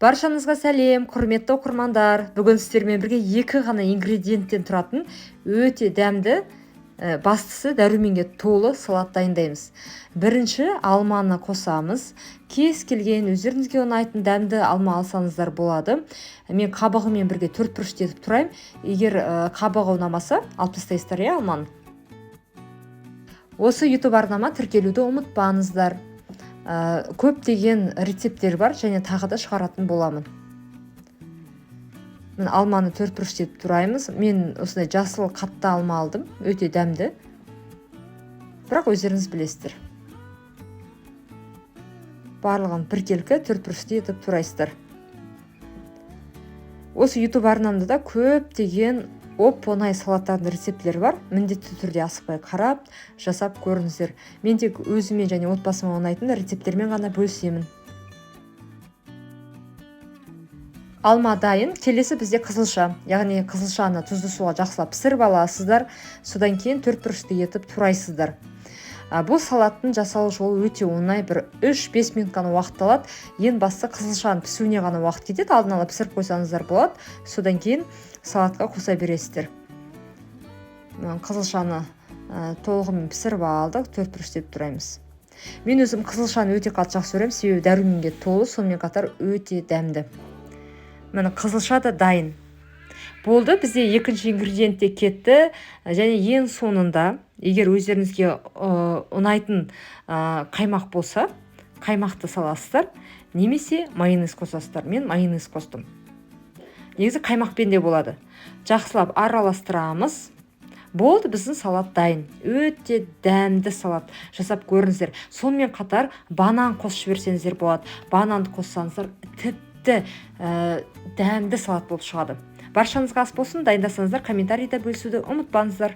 Баршаңызға сәлем, құрметті оқырмандар. Бүгін сіздермен бірге екі ғана ингредиенттен тұратын өте дәмді, бастысы дәруменге толы салат дайындаймыз. Бірінші алманы қосамыз. Кез келген өздеріңізге ұнайтын дәмді алма алсаңыздар болады. Мен қабығымен бірге 4 бұрышты етіп тұрайын. Егер қабығы ұнамаса, алып тастайсыздар алманы. Осы YouTube арнама тіркелуді ұмытпаңыздар. Көптеген рецепттер бар, және тағы да шығаратын боламын. Мен алманы 4 бұрышты етіп тұраймыз. Мен осындай жасыл қатты алма алдым, өте дәмді. Бірақ өздеріңіз білесіздер. Барлығын біркелкі 4 бұрышты етіп тұрайсыздар. Осы YouTube арнамда да көптеген оп-оңай салаттардың рецепттері бар. Міндетті түрде асықпай қарап, жасап көріңіздер. Мен тек өзіме және отбасыма ұнайтын рецепттермен ғана бөлісемін. Алма дайын. Келесі бізде қызылша. Яғни қызылшаны тұзды суға жақсылап пісіріп аласыздар. Содан кейін 4 бұрышты етіп турайсыздар. Бұл салаттың жасалу жолы өте оңай, бір 3-5 минут қана уақыт алады. Ең бастысы қызылшаның пісуіне ғана уақыт кетеді. Алдын ала пісіріп қойсаңыздар болады. Содан кейін салатқа қоса бересіздер. Қызылшаны толығымен пісіріп алдық, 4 бұрышты етіп тураймыз. Мен өзім қызылшаны өте қатты жақсы көремін, себебі дәруменге толы, сонымен қатар өте дәмді. Міне қызылша да дайын. Болды, бізде екінші ингредиент те кетті, және ең соңында, егер өздеріңізге ұнайтын қаймақ болса, қаймақты саласыздар, немесе майонез қосасыздар. Мен майонез қостым. Негізі қаймақпен де болады. Жақсылап араластырамыз. Болды, біздің салат дайын. Өте дәмді салат. Жасап көріңіздер. Сонымен қатар банан қосып жіберсеңіздер болады. Бананды қоссаңыздар, тіпті дәмді салат болып шығады. Баршаңызға ас болсын, дайындасаңыздар комментарийда бөлісуді ұмытпаңыздар.